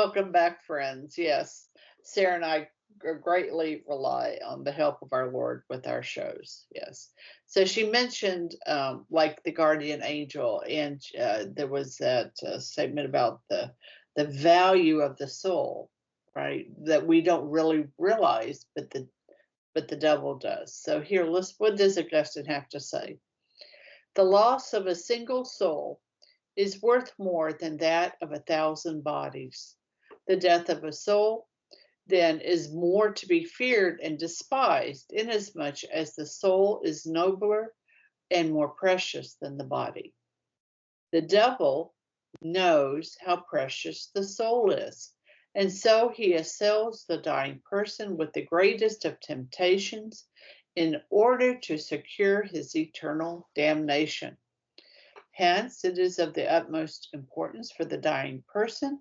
Welcome back, friends. Yes, Sarah and I greatly rely on the help of our Lord with our shows. Yes. So she mentioned like the guardian angel, and there was that statement about the value of the soul, right? That we don't really realize, but the devil does. So here, what does Augustine have to say? The loss of a single soul is worth more than that of 1,000 bodies. The death of a soul, then, is more to be feared and despised, inasmuch as the soul is nobler and more precious than the body. The devil knows how precious the soul is, and so he assails the dying person with the greatest of temptations in order to secure his eternal damnation. Hence, it is of the utmost importance for the dying person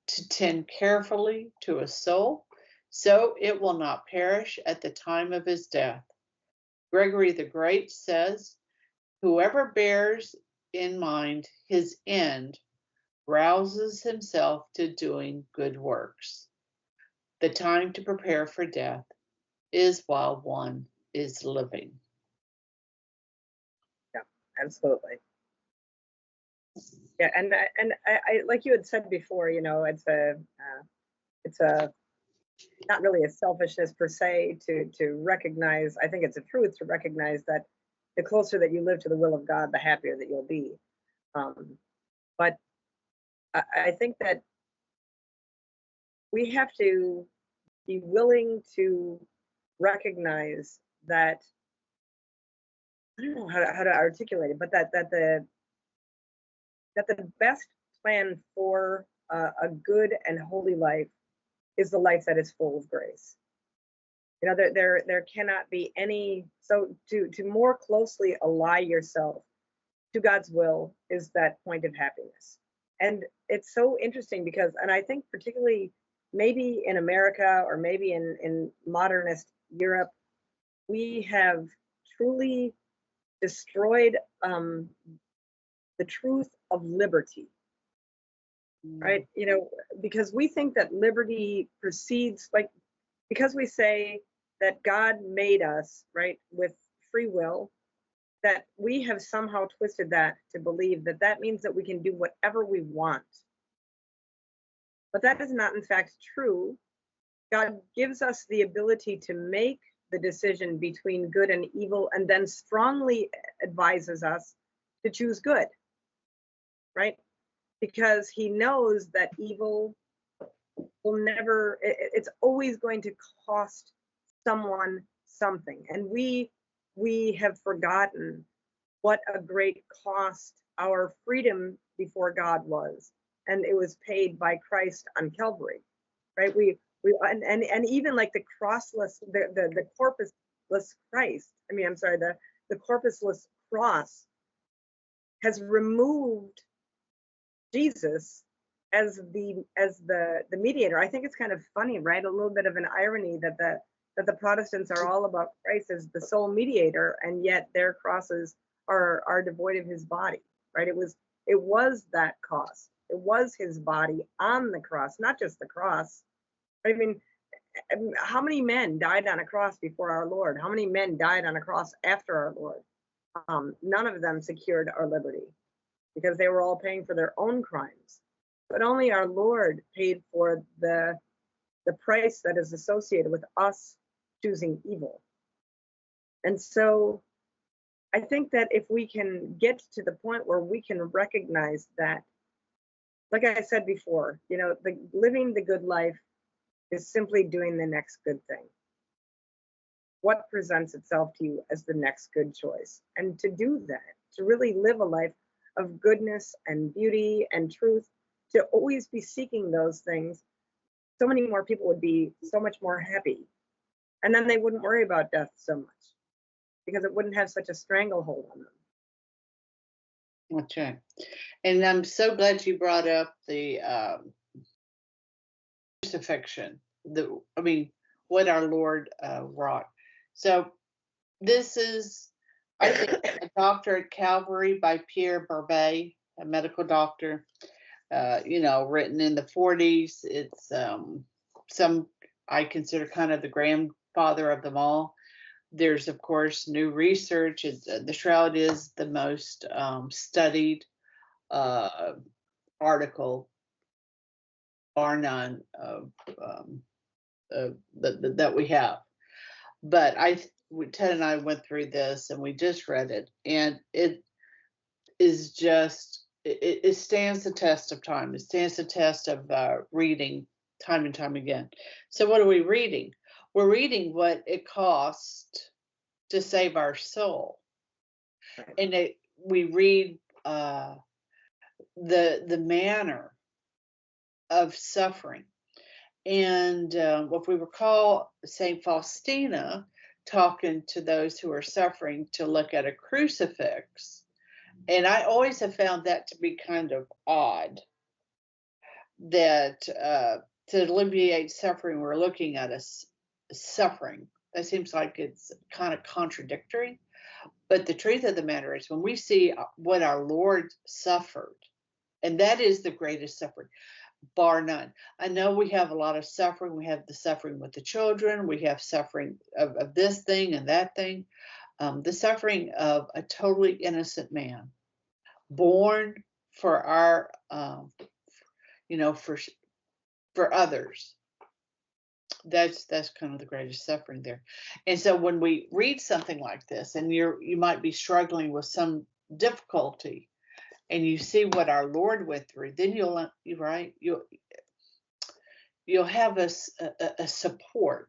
to tend carefully to a soul, so it will not perish at the time of his death. Gregory the Great says, whoever bears in mind his end rouses himself to doing good works. The time to prepare for death is while one is living. Yeah, absolutely. Yeah, and I like you had said before, it's a not really a selfishness per se to recognize. I think it's a truth to recognize that the closer that you live to the will of God, the happier that you'll be. But I think that we have to be willing to recognize that, I don't know how to articulate it, but that the best plan for a good and holy life is the life that is full of grace. There cannot be any, so to more closely ally yourself to God's will is that point of happiness. And it's so interesting because, and I think particularly maybe in America or maybe in modernist Europe, we have truly destroyed the truth of liberty, right? Because we think that liberty proceeds, like, because we say that God made us, right, with free will, that we have somehow twisted that to believe that that means that we can do whatever we want. But that is not, in fact, true. God gives us the ability to make the decision between good and evil, and then strongly advises us to choose good, right? Because he knows that evil will never, it's always going to cost someone something. And we have forgotten what a great cost our freedom before God was. And it was paid by Christ on Calvary, right? And even like the crossless, the corpusless Christ, the corpusless cross has removed Jesus as the mediator. I think it's kind of funny, right? A little bit of an irony that the Protestants are all about Christ as the sole mediator, and yet their crosses are devoid of his body, right? It was that cost. It was his body on the cross, not just the cross. I mean, how many men died on a cross before our Lord? How many men died on a cross after our Lord? None of them secured our liberty because they were all paying for their own crimes. But only our Lord paid for the price that is associated with us choosing evil. And so I think that if we can get to the point where we can recognize that, like I said before, living the good life is simply doing the next good thing. What presents itself to you as the next good choice? And to do that, to really live a life of goodness and beauty and truth, to always be seeking those things, so many more people would be so much more happy. And then they wouldn't worry about death so much because it wouldn't have such a stranglehold on them. That's right. And I'm so glad you brought up the crucifixion. What our Lord wrought. So this is, I think, a doctor at Calvary by Pierre Barbet, a medical doctor. written in the 40s. It's some I consider kind of the grandfather of them all. There's, of course, new research. The Shroud is the most studied article, bar none, that we have. But Ted and I went through this, and we just read it, and it is just it stands the test of time. It stands the test of reading time and time again. So what are we reading? We're reading what it cost to save our soul, and we read the manner of suffering. And if we recall Saint Faustina talking to those who are suffering to look at a crucifix, and I always have found that to be kind of odd, that to alleviate suffering, we're looking at suffering. That seems like it's kind of contradictory. But the truth of the matter is, when we see what our Lord suffered, and that is the greatest suffering, bar none. I know we have a lot of suffering. We have the suffering with the children. We have suffering of this thing and that thing. The suffering of a totally innocent man, born for our, for others. That's kind of the greatest suffering there. And so when we read something like this, and you might be struggling with some difficulty, and you see what our Lord went through, then you'll have a support.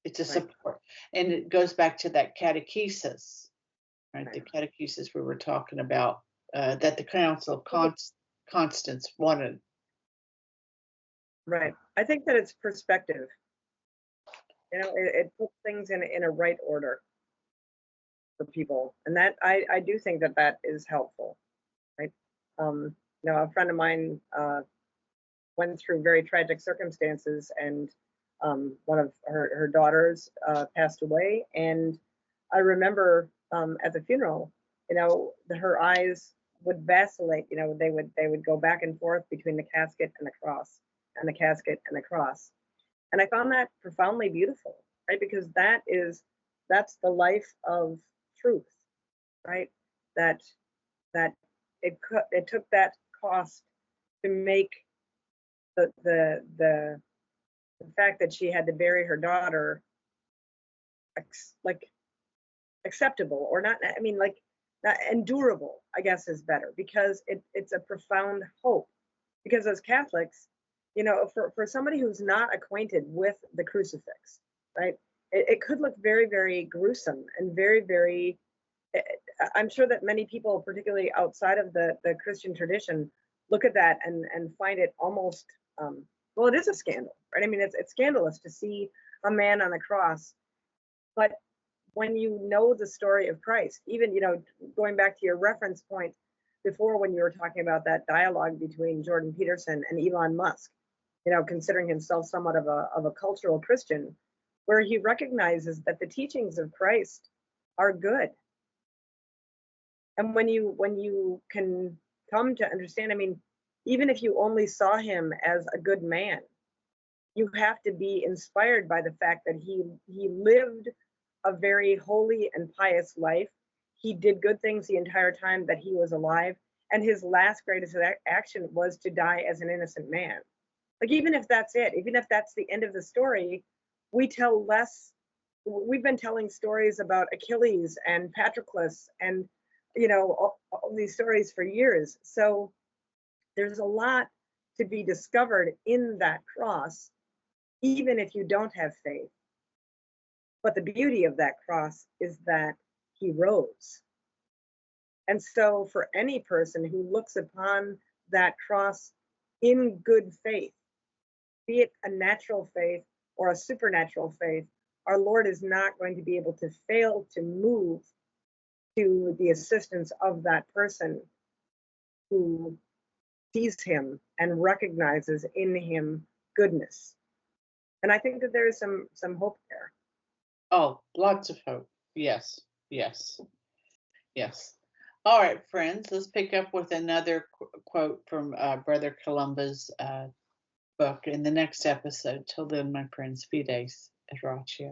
It's a Right. support, and it goes back to that catechesis, right? Right. The catechesis we were talking about, that the Council of Constance wanted. Right. I think that it's perspective. It puts things in a right order for people, and that I do think that is helpful, right? A friend of mine went through very tragic circumstances, and one of her daughters passed away, and I remember at the funeral, her eyes would vacillate. They would go back and forth between the casket and the cross, and the casket and the cross. And I found that profoundly beautiful, right? Because that's the life of truth, right? That it took that cost to make the fact that she had to bury her daughter like acceptable, or not. I mean, like, not endurable, I guess, is better, because it's a profound hope. Because as Catholics, for somebody who's not acquainted with the crucifix, right, it could look very, very gruesome and very, very. I'm sure that many people, particularly outside of the Christian tradition, look at that and find it almost, well, it is a scandal, right? I mean, it's scandalous to see a man on a cross. But when you know the story of Christ, even, going back to your reference point before, when you were talking about that dialogue between Jordan Peterson and Elon Musk, considering himself somewhat of a cultural Christian, where he recognizes that the teachings of Christ are good. And when you can come to understand, I mean, even if you only saw him as a good man, you have to be inspired by the fact that he lived a very holy and pious life. He did good things the entire time that he was alive, and his last greatest action was to die as an innocent man. Like, even if that's it, even if that's the end of the story, we tell less. We've been telling stories about Achilles and Patroclus and, all these stories for years. So there's a lot to be discovered in that cross, even if you don't have faith. But the beauty of that cross is that he rose. And so for any person who looks upon that cross in good faith, be it a natural faith or a supernatural faith, our Lord is not going to be able to fail to move to the assistance of that person who sees him and recognizes in him goodness. And I think that there is some hope there. Oh, lots of hope. Yes. All right, friends, let's pick up with another quote from Brother Columba's book in the next episode. Till then, my friends, fides et ratio.